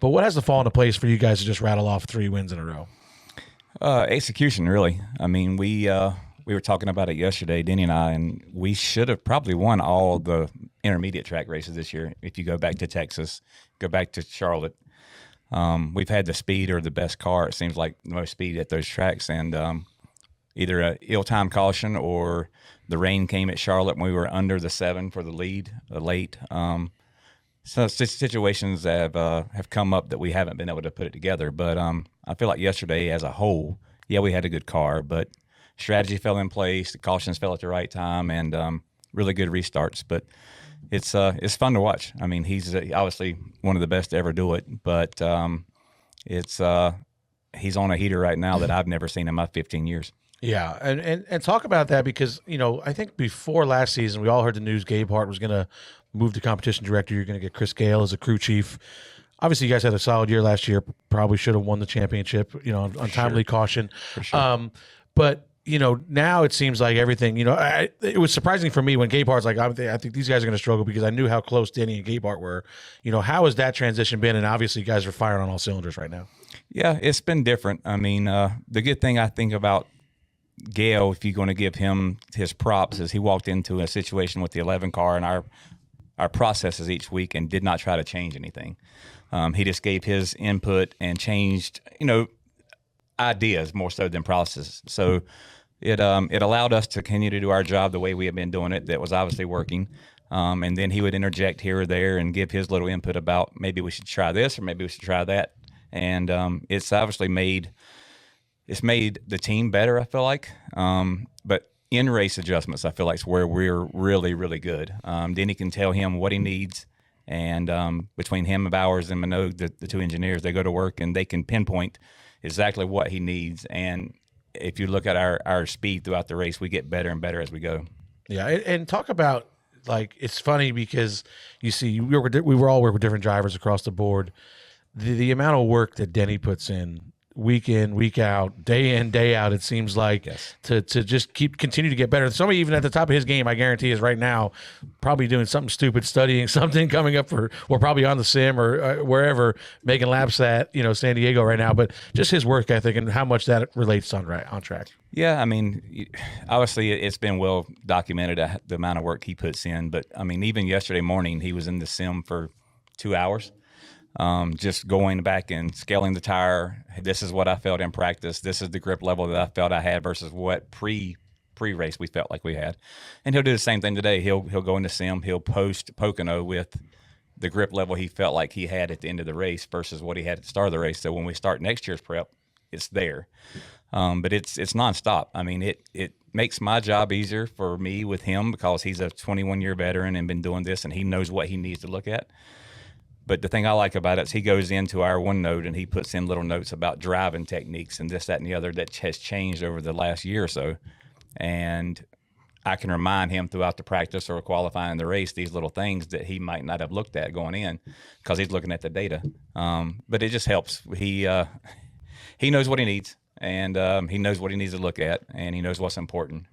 But what has to fall into place for you guys to just rattle off 3 wins in a row? Execution, really. I mean, we were talking about it yesterday, Denny and I, and we should have probably won all the intermediate track races this year. If you go back to Texas, go back to Charlotte, we've had the speed or the best car. It seems like the most speed at those tracks, and either a ill-timed caution or the rain came at Charlotte when we were under the 7 for the lead late. So situations have come up that we haven't been able to put it together. But I feel like yesterday as a whole, yeah, we had a good car, but strategy fell in place, the cautions fell at the right time, and really good restarts. But it's fun to watch. I mean, he's obviously one of the best to ever do it, but he's on a heater right now that I've never seen in my 15 years. Yeah, and talk about that because, I think before last season, we all heard the news Gabe Hart was going to move to competition director. You're going to get Chris Gale as a crew chief. Obviously, you guys had a solid year last year. Probably should have won the championship, on timely caution. For sure. But, now it seems like everything, it was surprising for me when Gabe Hart's like, I think these guys are going to struggle because I knew how close Denny and Gabe Hart were. How has that transition been? And obviously, you guys are firing on all cylinders right now. Yeah, it's been different. I mean, the good thing I think about Gale, if you're going to give him his props, is he walked into a situation with the 11 car and our processes each week and did not try to change anything. He just gave his input and changed, ideas more so than processes. So it allowed us to continue to do our job the way we have been doing it. That was obviously working. And then he would interject here or there and give his little input about maybe we should try this or maybe we should try that. And it's obviously made the team better, I feel like. But in-race adjustments, I feel like, is where we're really, really good. Denny can tell him what he needs, and between him and Bowers and Minogue, the 2 engineers, they go to work and they can pinpoint exactly what he needs. And if you look at our speed throughout the race, we get better and better as we go. Yeah, and talk about, like, it's funny because you see we were all work with different drivers across the board. The amount of work that Denny puts in, week out, day in, day out, it seems like, yes, to just continue to get better. Somebody even at the top of his game, I guarantee, is right now probably doing something stupid, studying something, coming up or probably on the sim or wherever, making laps at San Diego right now. But just his work ethic and how much that relates on track. Yeah, I mean, obviously it's been well documented the amount of work he puts in. But I mean, even yesterday morning, he was in the sim for 2 hours. Just going back and scaling the tire. This is what I felt in practice. This is the grip level that I felt I had versus what pre-race we felt like we had. And he'll do the same thing today. He'll go into sim. He'll post Pocono with the grip level he felt like he had at the end of the race versus what he had at the start of the race. So when we start next year's prep, it's there. But it's nonstop. I mean, it makes my job easier for me with him because he's a 21-year veteran and been doing this, and he knows what he needs to look at. But the thing I like about it is he goes into our OneNote and he puts in little notes about driving techniques and this, that, and the other that has changed over the last year or so. And I can remind him throughout the practice or qualifying the race these little things that he might not have looked at going in because he's looking at the data. But it just helps. He knows what he needs, and he knows what he needs to look at, and he knows what's important.